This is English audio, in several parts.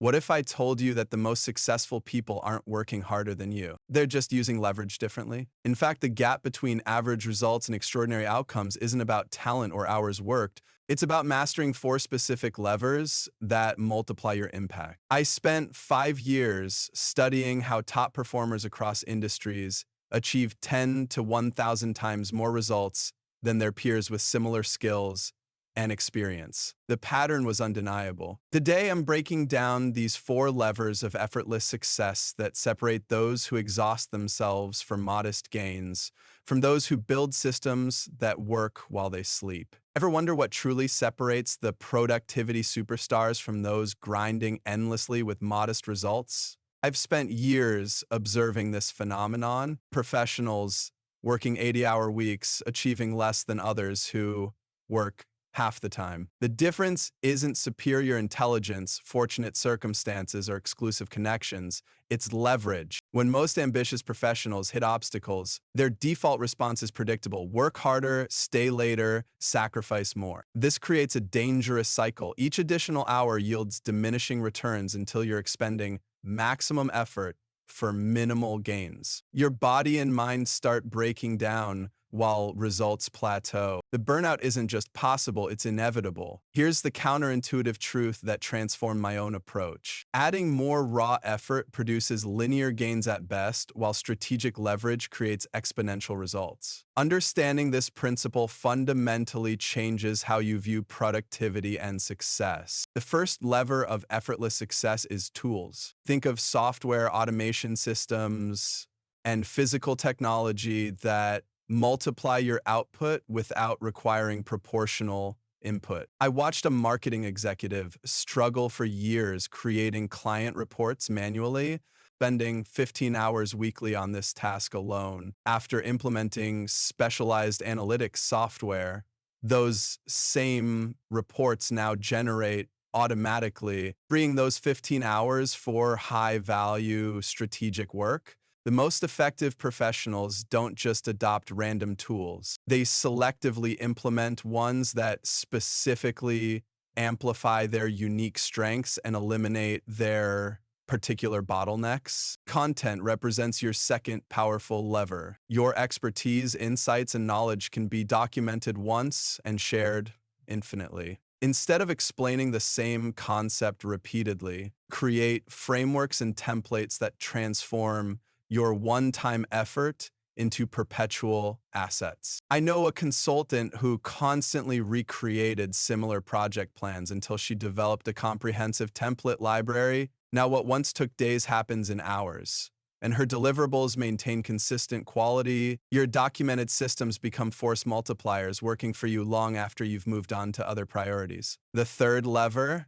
What if I told you that the most successful people aren't working harder than you? They're just using leverage differently. In fact, the gap between average results and extraordinary outcomes isn't about talent or hours worked. It's about mastering four specific levers that multiply your impact. I spent 5 years studying how top performers across industries achieve 10 to 1,000 times more results than their peers with similar skills and experience. The pattern was undeniable. Today, I'm breaking down these four levers of effortless success that separate those who exhaust themselves for modest gains from those who build systems that work while they sleep. Ever wonder what truly separates the productivity superstars from those grinding endlessly with modest results? I've spent years observing this phenomenon, professionals working 80-hour weeks, achieving less than others who work half the time. The difference isn't superior intelligence, fortunate circumstances, or exclusive connections. It's leverage. When most ambitious professionals hit obstacles, their default response is predictable: work harder, stay later, sacrifice more. This creates a dangerous cycle. Each additional hour yields diminishing returns until you're expending maximum effort for minimal gains. Your body and mind start breaking down while results plateau. The burnout isn't just possible, it's inevitable. Here's the counterintuitive truth that transformed my own approach. Adding more raw effort produces linear gains at best, while strategic leverage creates exponential results. Understanding this principle fundamentally changes how you view productivity and success. The first lever of effortless success is tools. Think of software, automation systems, and physical technology that multiply your output without requiring proportional input. I watched a marketing executive struggle for years creating client reports manually, spending 15 hours weekly on this task alone. After implementing specialized analytics software, those same reports now generate automatically, freeing those 15 hours for high-value strategic work. The most effective professionals don't just adopt random tools. They selectively implement ones that specifically amplify their unique strengths and eliminate their particular bottlenecks. Content represents your second powerful lever. Your expertise, insights, and knowledge can be documented once and shared infinitely. Instead of explaining the same concept repeatedly, create frameworks and templates that transform your one-time effort into perpetual assets. I know a consultant who constantly recreated similar project plans until she developed a comprehensive template library. Now, what once took days happens in hours, and her deliverables maintain consistent quality. Your documented systems become force multipliers, working for you long after you've moved on to other priorities. The third lever,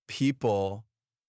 people,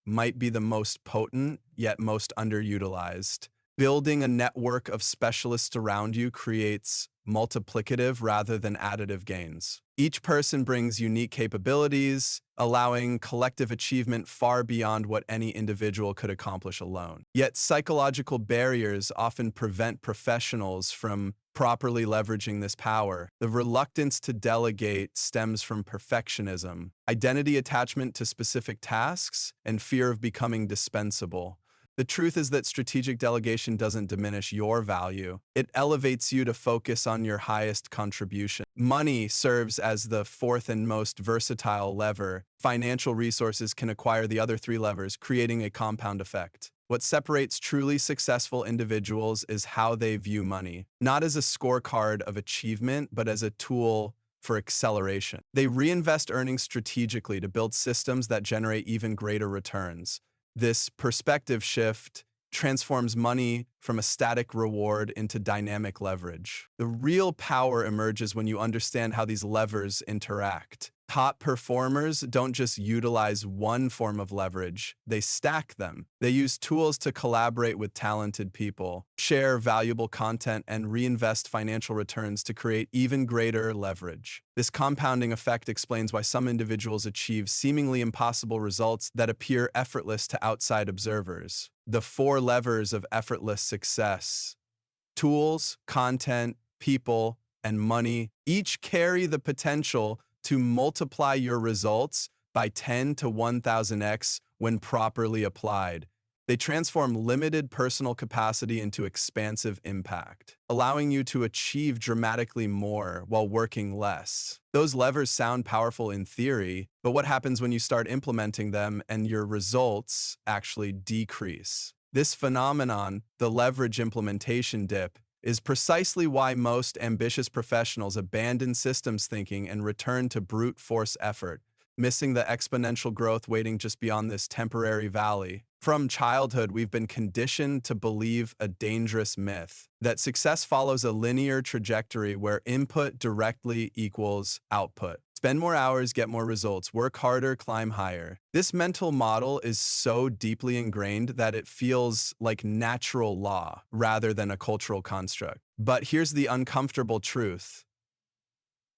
might be the most potent, yet most underutilized. Building a network of specialists around you creates multiplicative rather than additive gains. Each person brings unique capabilities, allowing collective achievement far beyond what any individual could accomplish alone. Yet psychological barriers often prevent professionals from properly leveraging this power. The reluctance to delegate stems from perfectionism, identity attachment to specific tasks, and fear of becoming dispensable. The truth is that strategic delegation doesn't diminish your value. It elevates you to focus on your highest contribution. Money serves as the fourth and most versatile lever. Financial resources can acquire the other three levers, creating a compound effect. What separates truly successful individuals is how they view money, not as a scorecard of achievement, but as a tool for acceleration. They reinvest earnings strategically to build systems that generate even greater returns. This perspective shift transforms money from a static reward into dynamic leverage. The real power emerges when you understand how these levers interact. Top performers don't just utilize one form of leverage, they stack them. They use tools to collaborate with talented people, share valuable content, and reinvest financial returns to create even greater leverage. This compounding effect explains why some individuals achieve seemingly impossible results that appear effortless to outside observers. The four levers of effortless success: tools, content, people, and money, each carry the potential to multiply your results by 10 to 1000x when properly applied. They transform limited personal capacity into expansive impact, allowing you to achieve dramatically more while working less. Those levers sound powerful in theory, but what happens when you start implementing them and your results actually decrease? This phenomenon, the leverage implementation dip, is precisely why most ambitious professionals abandon systems thinking and return to brute force effort, missing the exponential growth waiting just beyond this temporary valley. From childhood, we've been conditioned to believe a dangerous myth that success follows a linear trajectory where input directly equals output. Spend more hours, get more results, work harder, climb higher. This mental model is so deeply ingrained that it feels like natural law rather than a cultural construct. But here's the uncomfortable truth.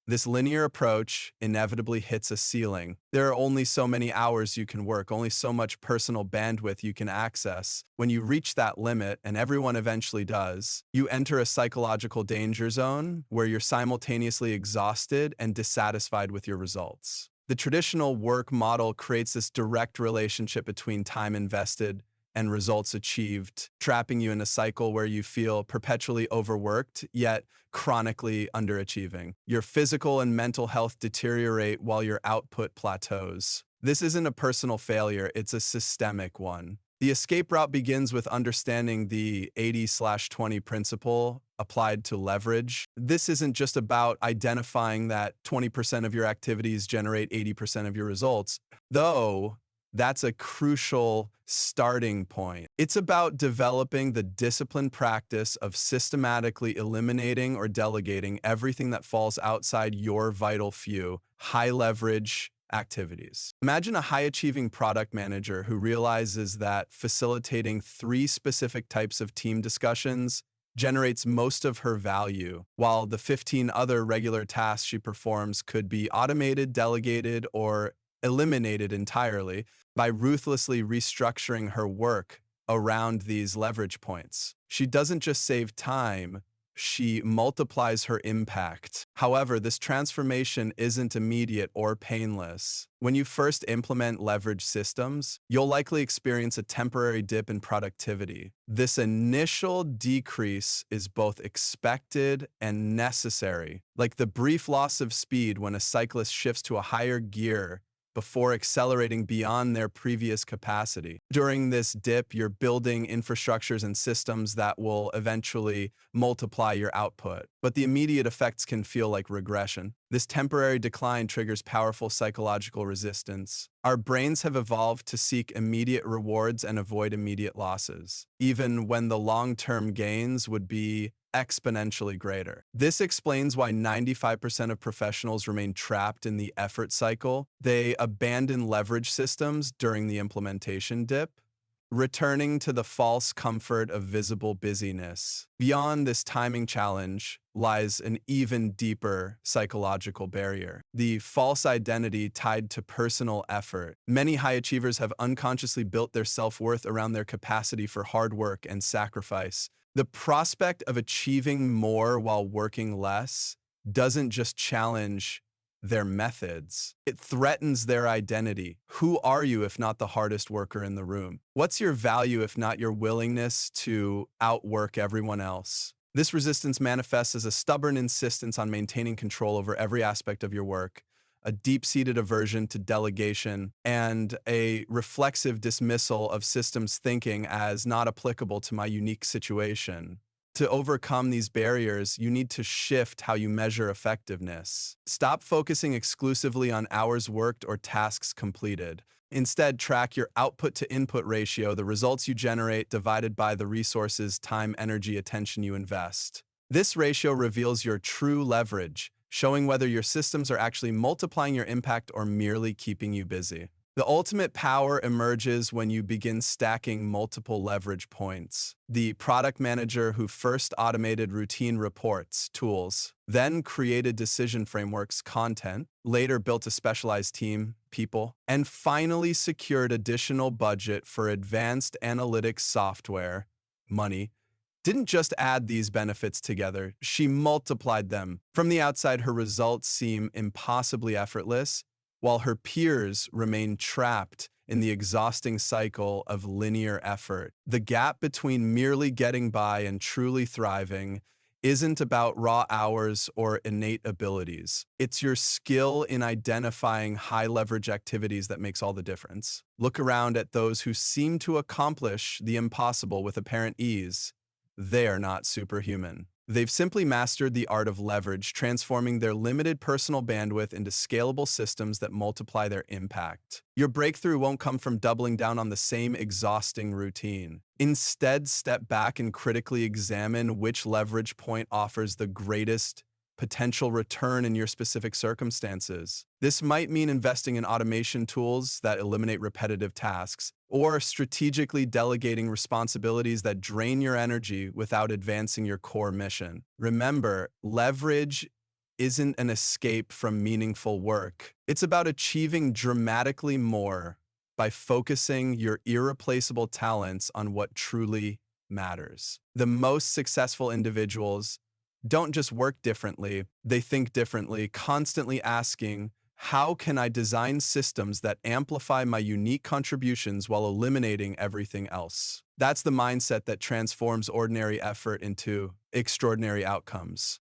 This linear approach inevitably hits a ceiling. There are only so many hours you can work, only so much personal bandwidth you can access. When you reach that limit, and everyone eventually does, you enter a psychological danger zone where you're simultaneously exhausted and dissatisfied with your results. The traditional work model creates this direct relationship between time invested and results achieved, trapping you in a cycle where you feel perpetually overworked, yet chronically underachieving. Your physical and mental health deteriorate while your output plateaus. This isn't a personal failure, it's a systemic one. The escape route begins with understanding the 80/20 principle applied to leverage. This isn't just about identifying that 20% of your activities generate 80% of your results, though that's a crucial starting point. It's about developing the disciplined practice of systematically eliminating or delegating everything that falls outside your vital few, high leverage activities. Imagine a high achieving product manager who realizes that facilitating 3 specific types of team discussions generates most of her value, while the 15 other regular tasks she performs could be automated, delegated, or eliminated entirely by ruthlessly restructuring her work around these leverage points. She doesn't just save time, she multiplies her impact. However, this transformation isn't immediate or painless. When you first implement leverage systems, you'll likely experience a temporary dip in productivity. This initial decrease is both expected and necessary, like the brief loss of speed when a cyclist shifts to a higher gear before accelerating beyond their previous capacity. During this dip, you're building infrastructures and systems that will eventually multiply your output. But the immediate effects can feel like regression. This temporary decline triggers powerful psychological resistance. Our brains have evolved to seek immediate rewards and avoid immediate losses, even when the long-term gains would be exponentially greater. This explains why 95% of professionals remain trapped in the effort cycle. They abandon leverage systems during the implementation dip, returning to the false comfort of visible busyness. Beyond this timing challenge lies an even deeper psychological barrier: the false identity tied to personal effort. Many high achievers have unconsciously built their self-worth around their capacity for hard work and sacrifice. The prospect of achieving more while working less doesn't just challenge their methods, it threatens their identity. Who are you if not the hardest worker in the room? What's your value if not your willingness to outwork everyone else? This resistance manifests as a stubborn insistence on maintaining control over every aspect of your work, a deep-seated aversion to delegation, and a reflexive dismissal of systems thinking as not applicable to my unique situation. To overcome these barriers, you need to shift how you measure effectiveness. Stop focusing exclusively on hours worked or tasks completed. Instead, track your output to input ratio, the results you generate divided by the resources, time, energy, attention you invest. This ratio reveals your true leverage, showing whether your systems are actually multiplying your impact or merely keeping you busy. The ultimate power emerges when you begin stacking multiple leverage points. The product manager who first automated routine reports, tools, then created decision frameworks, content, later built a specialized team, people, and finally secured additional budget for advanced analytics software, money, didn't just add these benefits together, she multiplied them. From the outside, her results seem impossibly effortless, while her peers remain trapped in the exhausting cycle of linear effort. The gap between merely getting by and truly thriving isn't about raw hours or innate abilities. It's your skill in identifying high leverage activities that makes all the difference. Look around at those who seem to accomplish the impossible with apparent ease. They are not superhuman. They've simply mastered the art of leverage, transforming their limited personal bandwidth into scalable systems that multiply their impact. Your breakthrough won't come from doubling down on the same exhausting routine. Instead, step back and critically examine which leverage point offers the greatest potential return in your specific circumstances. This might mean investing in automation tools that eliminate repetitive tasks, or strategically delegating responsibilities that drain your energy without advancing your core mission. Remember, leverage isn't an escape from meaningful work. It's about achieving dramatically more by focusing your irreplaceable talents on what truly matters. The most successful individuals don't just work differently, they think differently, constantly asking, how can I design systems that amplify my unique contributions while eliminating everything else? That's the mindset that transforms ordinary effort into extraordinary outcomes.